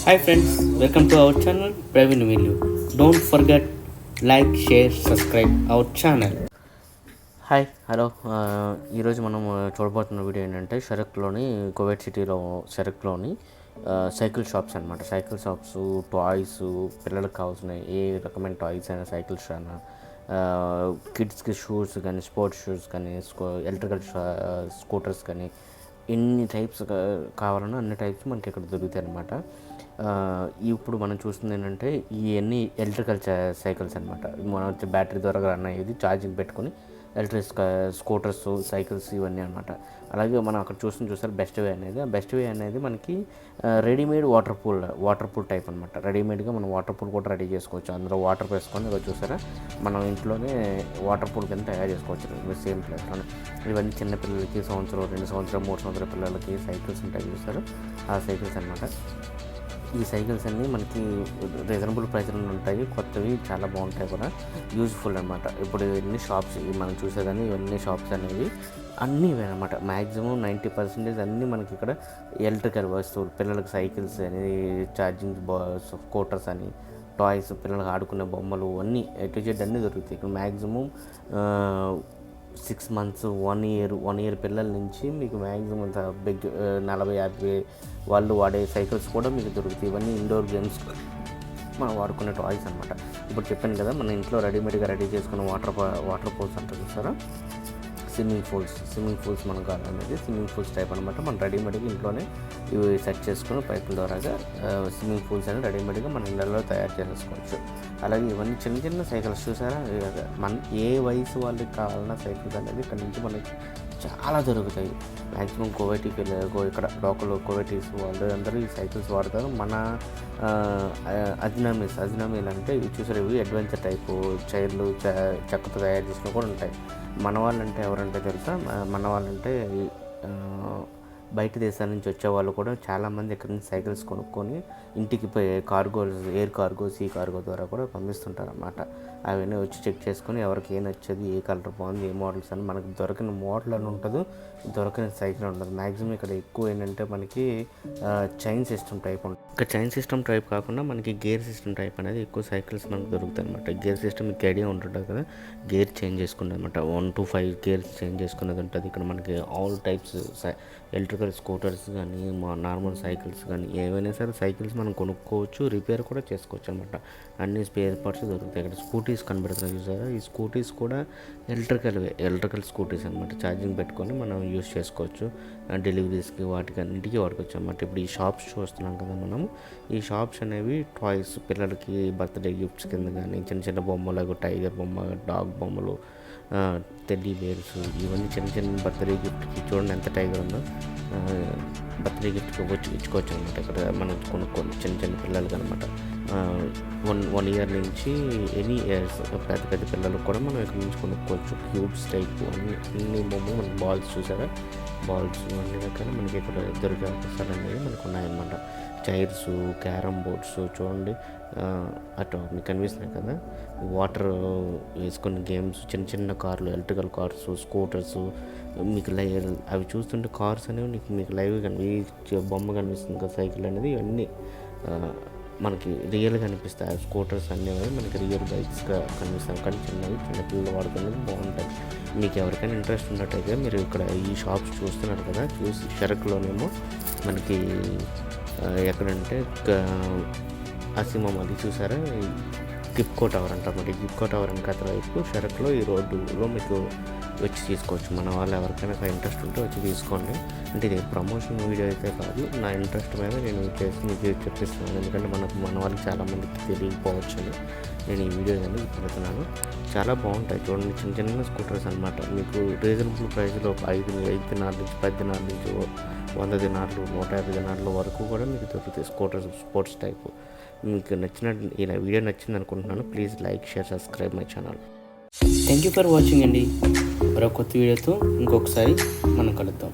Hi friends, welcome to our channel Praveen Video. Don't forget like, share, subscribe our channel. Hi hello ఈరోజు మనం చూడబోతున్న video ఏంటంటే షరక్లోని Kuwait సిటీలో షరక్లోని cycle shops అనమాట. Cycle shops, toys, పిల్లలకు కావాల్సిన ఏ రకమైన టాయ్స్ అయినా, సైకిల్స్ అయినా, కిడ్స్కి షూస్ కానీ, స్పోర్ట్స్ షూస్ కానీ, ఎలక్ట్రికల్ స్కూటర్స్ కానీ, ఎన్ని టైప్స్ కావాలన్నా అన్ని టైప్స్ మనకి ఇక్కడ దొరుకుతాయి అన్నమాట. ఇప్పుడు మనం చూస్తుంది ఏంటంటే ఇవన్నీ ఎలక్ట్రికల్ సైకిల్స్ అనమాట. మనం వచ్చి బ్యాటరీ ద్వారా రన్ అయ్యేది, ఛార్జింగ్ పెట్టుకొని ఎలక్ట్రిక్ స్కూటర్స్, సైకిల్స్ ఇవన్నీ అనమాట. అలాగే మనం అక్కడ చూసారు బెస్ట్ వే అనేది. ఆ బెస్ట్ వే అనేది మనకి రెడీమేడ్ వాటర్ పూల్ టైప్ అనమాట. రెడీమేడ్గా మనం వాటర్ పూల్ కూడా రెడీ చేసుకోవచ్చు. అందులో వాటర్ వేసుకొని ఇక చూసారా మనం ఇంట్లోనే వాటర్ పూల్ కింద తయారు చేసుకోవచ్చు సేమ్ ప్లేస్లోనే. ఇవన్నీ చిన్నపిల్లలకి, సంవత్సరం, 2 సంవత్సరం, 3 సంవత్సరాల పిల్లలకి సైకిల్స్ ఉంటాయి చూసారు, ఆ సైకిల్స్ అనమాట. ఈ సైకిల్స్ అన్నీ మనకి రీజనబుల్ ప్రైస్లో ఉంటాయి, కొత్తవి చాలా బాగుంటాయి కూడా, యూజ్ఫుల్ అనమాట. ఇప్పుడు ఇవన్నీ షాప్స్ మనం చూసేదాన్ని ఇవన్నీ షాప్స్ అనేవి అన్నీ ఇవే అనమాట. మ్యాక్సిమం 90% అన్నీ మనకి ఇక్కడ ఎలక్ట్రికల్ వస్తువులు, పిల్లలకి సైకిల్స్ అని, ఛార్జింగ్ స్కూటర్స్ అని, టాయ్స్, పిల్లలకు ఆడుకునే బొమ్మలు అన్నీ ఎటు జెడ్ అన్నీ దొరుకుతాయి ఇక్కడ. మ్యాక్సిమం 6 months, 1 year పిల్లల నుంచి మీకు మ్యాక్సిమం బిగ్ 40-50 వాళ్ళు వాడే సైకిల్స్ కూడా మీకు దొరుకుతాయి. ఇవన్నీ ఇండోర్ గేమ్స్ మనం వాడుకునే టాయ్స్ అనమాట. ఇప్పుడు చెప్పాను కదా, మన ఇంట్లో రెడీమేడ్గా రెడీ చేసుకున్న వాటర్ పూల్స్ అంటారు చూసారా, స్విమ్మింగ్ పూల్స్ మనకు కావాలనేది స్విమ్మింగ్ పూల్స్ టైప్ అనమాట. మనం రెడీమేడ్గా ఇంట్లోనే ఇవి సెట్ చేసుకుని పైపుల ద్వారాగా స్విమ్మింగ్ పూల్స్ అని రెడీమేడ్గా మన ఇళ్ళలో తయారు చేసుకోవచ్చు. అలాగే ఇవన్నీ చిన్న చిన్న సైకిల్స్ చూసారా, మన ఏ వయసు వాళ్ళకి కావాలన్నా సైకిల్స్ అనేది ఇక్కడ నుంచి మనకి చాలా దొరుకుతాయి. మ్యాక్సిమం ఇక్కడ లోకల్ కువైటీస్ వాళ్ళు అందరూ ఈ సైకిల్స్ వాడతారు. మన అజ్నామీలు అంటే ఇవి చూసారు, ఇవి అడ్వెంచర్ టైపు చైర్లు చెక్కతో తయారు చేసినవి కూడా ఉంటాయి. మన వాళ్ళంటే ఎవరంటే తెలుసా, మన వాళ్ళంటే బయట దేశాల నుంచి వచ్చేవాళ్ళు కూడా చాలామంది ఇక్కడ నుంచి సైకిల్స్ కొనుక్కొని ఇంటికి ఎయిర్ కార్గో, సీ కార్గో ద్వారా కూడా పంపిస్తుంటారు అన్నమాట. అవన్నీ వచ్చి చెక్ చేసుకొని ఎవరికి ఏ నచ్చేది, ఏ కలర్ బాగుంది, ఏ మోడల్స్ అని, మనకు దొరికిన మోడల్ అని ఉంటుంది, దొరికిన సైకిల్ ఉంటుంది. మ్యాక్సిమం ఇక్కడ ఎక్కువ ఏంటంటే మనకి చైన్ సిస్టమ్ టైప్ ఉంటుంది. ఇక్కడ చైన్ సిస్టమ్ టైప్ కాకుండా మనకి గేర్ సిస్టమ్ టైప్ అనేది ఎక్కువ సైకిల్స్ మనకు దొరుకుతాయి అనమాట. గేర్ సిస్టమ్ మీకు ఐడియా ఉంటుంటుంది కదా, గేర్ చేంజ్ చేసుకుంటుంది అనమాట. 1 to 5 గేర్స్ చేంజ్ చేసుకునేది ఉంటుంది. ఇక్కడ మనకి ఆల్ టైప్స్ ఎలక్ట్రికల్ స్కూటర్స్ కానీ, నార్మల్ సైకిల్స్ కానీ, ఏవైనా సరే సైకిల్స్ మనం కొనుక్కోవచ్చు, రిపేర్ కూడా చేసుకోవచ్చు అనమాట. అన్ని స్పేర్ పార్ట్స్ దొరుకుతాయి. ఇక్కడ స్కూటీస్ కనబడుతున్నాయి చూసారా, ఈ స్కూటీస్ కూడా ఎలక్ట్రికల్ స్కూటీస్ అనమాట. ఛార్జింగ్ పెట్టుకొని మనం యూస్ చేసుకోవచ్చు, డెలివరీస్కి వాటికి అన్నింటికి వాడుకోవచ్చు అనమాట. ఇప్పుడు ఈ షాప్స్ చూస్తున్నాం కదా మనం, ఈ షాప్స్ అనేవి టాయ్స్, పిల్లలకి బర్త్డే గిఫ్ట్స్ కింద కానీ, చిన్న చిన్న బొమ్మలు, టైగర్ బొమ్మ, డాగ్ బొమ్మలు, టెడ్డీ బేర్స్, ఇవన్నీ చిన్న చిన్న బర్త్డే గిఫ్ట్కి చూడండి ఎంత టైగర్ ఉందో, బర్త్డే గిఫ్ట్కి ఇచ్చుకోవచ్చు అనమాట. ఇక్కడ మనం కొనుక్కొని చిన్న పిల్లలకి అనమాట. 1 year నుంచి ఎనీ ఇయర్స్ పెద్ద పిల్లలకు కూడా మనం ఇక్కడ నుంచి కొనుక్కోవచ్చు. క్యూబ్స్ టైప్ అన్ని బొమ్మలు, మనకి బాల్స్ చూసారా, బాల్స్ అన్ని రకాలు మనకి ఇక్కడ దొరికే అవకాశాలు అనేవి మనకు ఉన్నాయన్నమాట. చైర్స్, క్యారమ్ బోర్డ్స్ చూడండి, అటు మీకు కనిపిస్తున్నాయి కదా, వాటర్ వేసుకునే గేమ్స్, చిన్న కార్లు, ఎలక్ట్రికల్ కార్స్, స్కూటర్స్, మీకు అవి చూస్తుంటే కార్స్ అనేవి మీకు లైవ్గా బొమ్మ కనిపిస్తుంది కదా, సైకిల్ అనేది, ఇవన్నీ మనకి రియల్గా కనిపిస్తాయి. స్కూటర్స్ అన్నీ మనకి రియల్ బైక్స్గా కనిపిస్తాయి. కానీ చిన్నపిల్లలు వాడుకునేది బాగుంటాయి. మీకు ఎవరికైనా ఇంట్రెస్ట్ ఉన్నట్టయితే మీరు ఇక్కడ ఈ షాప్స్ చూస్తున్నారు కదా, షరక్లోనేమో మనకి ఎక్కడంటే అసిమం అది చూసారా, గిఫ్కో టవర్ అంటారు. మరి గిఫ్కో టవర్ అని కథ వైపు షరక్లో ఈ రోడ్డులో మీకు వచ్చి తీసుకోవచ్చు. మన వాళ్ళు ఎవరికైనా ఇంట్రెస్ట్ ఉంటే వచ్చి తీసుకోండి. అంటే ఇది ప్రమోషన్ వీడియో అయితే కాదు, నా ఇంట్రెస్ట్ మీద నేను చేసి మీకు చెప్పిస్తున్నాను. ఎందుకంటే మన వాళ్ళకి చాలామందికి తెలియకపోవచ్చు అని నేను ఈ వీడియో అనేది పెడుతున్నాను. చాలా బాగుంటాయి చూడండి, చిన్న స్కూటర్స్ అనమాట. మీకు రీజనబుల్ ప్రైస్లో 5 దినాల నుంచి 10 దినాల నుంచి 100 దినార్లు, 150 దినార్ల వరకు కూడా మీకు దొరుకుతాయి స్కూటర్స్, స్పోర్ట్స్ టైపు. మీకు ఈ వీడియో నచ్చింది అనుకుంటున్నాను. Please like, share, subscribe my channel. Thank you for watching అండి. మరో కొత్త వీడియోతో ఇంకొకసారి మనం కలుద్దాం.